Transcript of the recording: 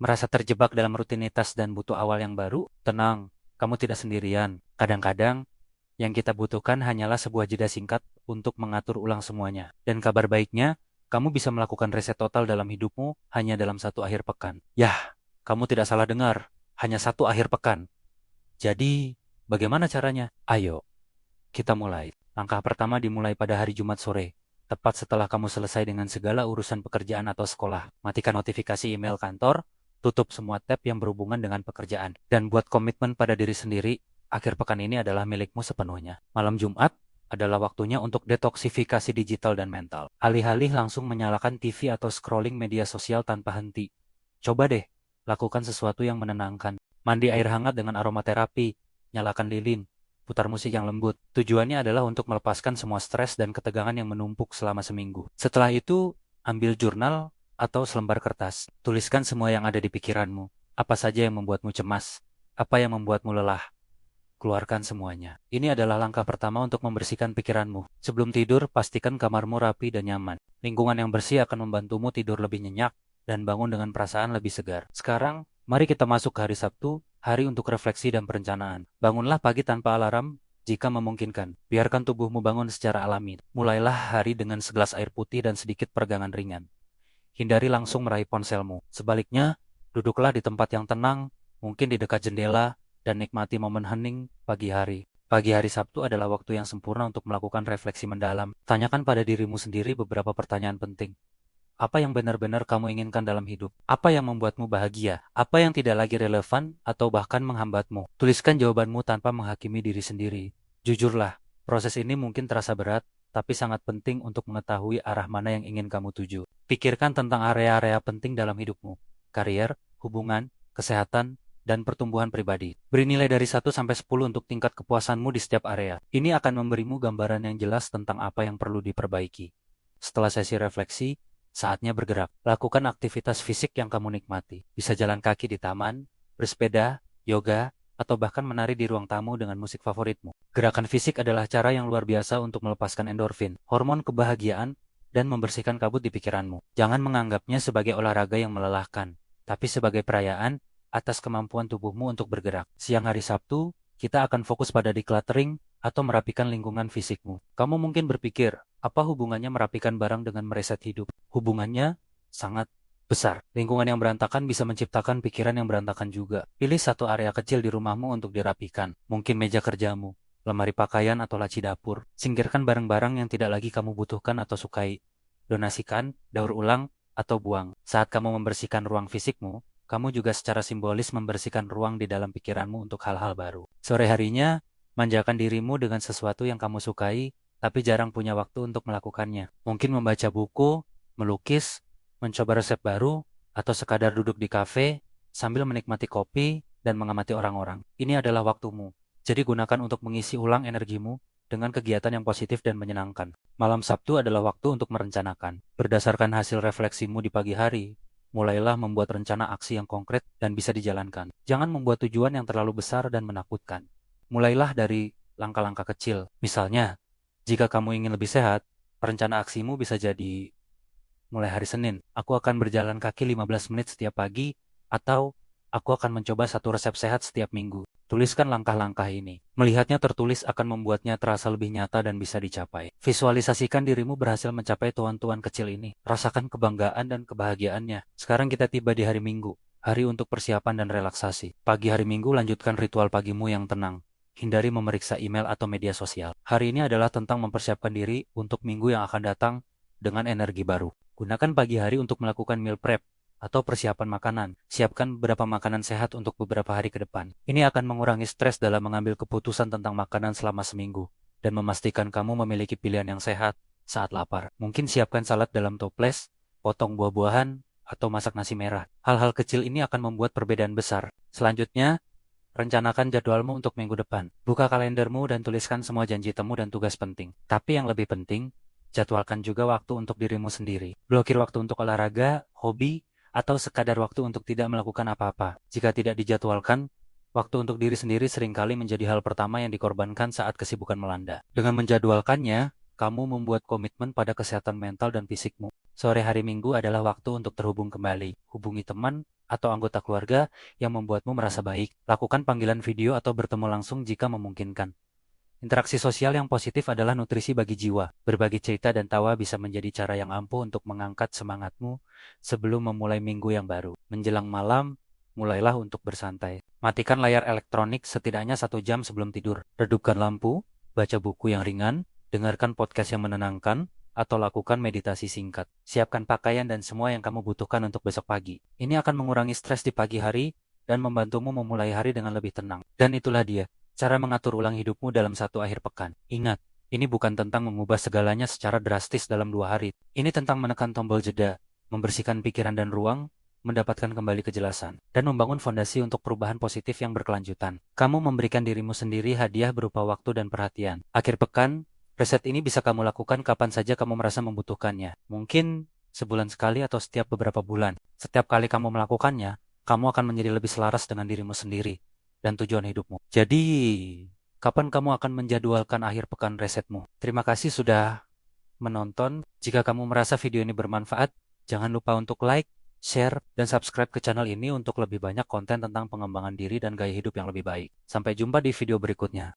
Merasa terjebak dalam rutinitas dan butuh awal yang baru? Tenang, kamu tidak sendirian. Kadang-kadang, yang kita butuhkan hanyalah sebuah jeda singkat untuk mengatur ulang semuanya. Dan kabar baiknya, kamu bisa melakukan reset total dalam hidupmu hanya dalam satu akhir pekan. Yah, kamu tidak salah dengar. Hanya satu akhir pekan. Jadi, bagaimana caranya? Ayo, kita mulai. Langkah pertama dimulai pada hari Jumat sore. Tepat setelah kamu selesai dengan segala urusan pekerjaan atau sekolah. Matikan notifikasi email kantor, tutup semua tab yang berhubungan dengan pekerjaan, dan buat komitmen pada diri sendiri, akhir pekan ini adalah milikmu sepenuhnya. Malam Jumat adalah waktunya untuk detoksifikasi digital dan mental. Alih-alih langsung menyalakan TV atau scrolling media sosial tanpa henti. Coba deh, lakukan sesuatu yang menenangkan. Mandi air hangat dengan aromaterapi, nyalakan lilin, putar musik yang lembut. Tujuannya adalah untuk melepaskan semua stres dan ketegangan yang menumpuk selama seminggu. Setelah itu, ambil jurnal atau selembar kertas. Tuliskan semua yang ada di pikiranmu. Apa saja yang membuatmu cemas? Apa yang membuatmu lelah? Keluarkan semuanya. Ini adalah langkah pertama untuk membersihkan pikiranmu. Sebelum tidur, pastikan kamarmu rapi dan nyaman. Lingkungan yang bersih akan membantumu tidur lebih nyenyak dan bangun dengan perasaan lebih segar. Sekarang, mari kita masuk ke hari Sabtu, hari untuk refleksi dan perencanaan. Bangunlah pagi tanpa alarm jika memungkinkan. Biarkan tubuhmu bangun secara alami. Mulailah hari dengan segelas air putih dan sedikit peregangan ringan. Hindari langsung meraih ponselmu. Sebaliknya, duduklah di tempat yang tenang, mungkin di dekat jendela, dan nikmati momen hening pagi hari. Pagi hari Sabtu adalah waktu yang sempurna untuk melakukan refleksi mendalam. Tanyakan pada dirimu sendiri beberapa pertanyaan penting. Apa yang benar-benar kamu inginkan dalam hidup? Apa yang membuatmu bahagia? Apa yang tidak lagi relevan atau bahkan menghambatmu? Tuliskan jawabanmu tanpa menghakimi diri sendiri. Jujurlah, proses ini mungkin terasa berat, tapi sangat penting untuk mengetahui arah mana yang ingin kamu tuju. Pikirkan tentang area-area penting dalam hidupmu. Karier, hubungan, kesehatan, dan pertumbuhan pribadi. Beri nilai dari 1 sampai 10 untuk tingkat kepuasanmu di setiap area. Ini akan memberimu gambaran yang jelas tentang apa yang perlu diperbaiki. Setelah sesi refleksi, saatnya bergerak. Lakukan aktivitas fisik yang kamu nikmati. Bisa jalan kaki di taman, bersepeda, yoga, atau bahkan menari di ruang tamu dengan musik favoritmu. Gerakan fisik adalah cara yang luar biasa untuk melepaskan endorfin, hormon kebahagiaan, dan membersihkan kabut di pikiranmu. Jangan menganggapnya sebagai olahraga yang melelahkan, tapi sebagai perayaan atas kemampuan tubuhmu untuk bergerak. Siang hari Sabtu, kita akan fokus pada decluttering atau merapikan lingkungan fisikmu. Kamu mungkin berpikir, apa hubungannya merapikan barang dengan mereset hidup? Hubungannya sangat besar. Lingkungan yang berantakan bisa menciptakan pikiran yang berantakan juga. Pilih satu area kecil di rumahmu untuk dirapikan. Mungkin meja kerjamu, lemari pakaian atau laci dapur. Singkirkan barang-barang yang tidak lagi kamu butuhkan atau sukai. Donasikan, daur ulang, atau buang. Saat kamu membersihkan ruang fisikmu, kamu juga secara simbolis membersihkan ruang di dalam pikiranmu untuk hal-hal baru. Sore harinya, manjakan dirimu dengan sesuatu yang kamu sukai, tapi jarang punya waktu untuk melakukannya. Mungkin membaca buku, melukis, mencoba resep baru, atau sekadar duduk di kafe sambil menikmati kopi dan mengamati orang-orang. Ini adalah waktumu. Jadi gunakan untuk mengisi ulang energimu dengan kegiatan yang positif dan menyenangkan. Malam Sabtu adalah waktu untuk merencanakan. Berdasarkan hasil refleksimu di pagi hari, mulailah membuat rencana aksi yang konkret dan bisa dijalankan. Jangan membuat tujuan yang terlalu besar dan menakutkan. Mulailah dari langkah-langkah kecil. Misalnya, jika kamu ingin lebih sehat, rencana aksimu bisa jadi mulai hari Senin, aku akan berjalan kaki 15 menit setiap pagi, atau aku akan mencoba satu resep sehat setiap minggu. Tuliskan langkah-langkah ini. Melihatnya tertulis akan membuatnya terasa lebih nyata dan bisa dicapai. Visualisasikan dirimu berhasil mencapai tuan-tuan kecil ini. Rasakan kebanggaan dan kebahagiaannya. Sekarang kita tiba di hari Minggu, hari untuk persiapan dan relaksasi. Pagi hari Minggu lanjutkan ritual pagimu yang tenang. Hindari memeriksa email atau media sosial. Hari ini adalah tentang mempersiapkan diri untuk minggu yang akan datang dengan energi baru. Gunakan pagi hari untuk melakukan meal prep atau persiapan makanan. Siapkan beberapa makanan sehat untuk beberapa hari ke depan. Ini akan mengurangi stres dalam mengambil keputusan tentang makanan selama seminggu dan memastikan kamu memiliki pilihan yang sehat saat lapar. Mungkin siapkan salad dalam toples, potong buah-buahan, atau masak nasi merah. Hal-hal kecil ini akan membuat perbedaan besar. Selanjutnya, rencanakan jadwalmu untuk minggu depan. Buka kalendermu dan tuliskan semua janji temu dan tugas penting. Tapi yang lebih penting, jadwalkan juga waktu untuk dirimu sendiri. Blokir waktu untuk olahraga, hobi, atau sekadar waktu untuk tidak melakukan apa-apa. Jika tidak dijadwalkan, waktu untuk diri sendiri seringkali menjadi hal pertama yang dikorbankan saat kesibukan melanda. Dengan menjadwalkannya, kamu membuat komitmen pada kesehatan mental dan fisikmu. Sore hari Minggu adalah waktu untuk terhubung kembali. Hubungi teman atau anggota keluarga yang membuatmu merasa baik. Lakukan panggilan video atau bertemu langsung jika memungkinkan. Interaksi sosial yang positif adalah nutrisi bagi jiwa. Berbagi cerita dan tawa bisa menjadi cara yang ampuh untuk mengangkat semangatmu sebelum memulai minggu yang baru. Menjelang malam, mulailah untuk bersantai. Matikan layar elektronik setidaknya 1 jam sebelum tidur. Redupkan lampu, baca buku yang ringan, dengarkan podcast yang menenangkan, atau lakukan meditasi singkat. Siapkan pakaian dan semua yang kamu butuhkan untuk besok pagi. Ini akan mengurangi stres di pagi hari dan membantumu memulai hari dengan lebih tenang. Dan itulah dia, cara mengatur ulang hidupmu dalam satu akhir pekan. Ingat, ini bukan tentang mengubah segalanya secara drastis dalam 2 hari. Ini tentang menekan tombol jeda, membersihkan pikiran dan ruang, mendapatkan kembali kejelasan, dan membangun fondasi untuk perubahan positif yang berkelanjutan. Kamu memberikan dirimu sendiri hadiah berupa waktu dan perhatian. Akhir pekan, reset ini bisa kamu lakukan kapan saja kamu merasa membutuhkannya. Mungkin sebulan sekali atau setiap beberapa bulan. Setiap kali kamu melakukannya, kamu akan menjadi lebih selaras dengan dirimu sendiri dan tujuan hidupmu. Jadi, kapan kamu akan menjadwalkan akhir pekan resetmu? Terima kasih sudah menonton. Jika kamu merasa video ini bermanfaat, jangan lupa untuk like, share, dan subscribe ke channel ini untuk lebih banyak konten tentang pengembangan diri dan gaya hidup yang lebih baik. Sampai jumpa di video berikutnya.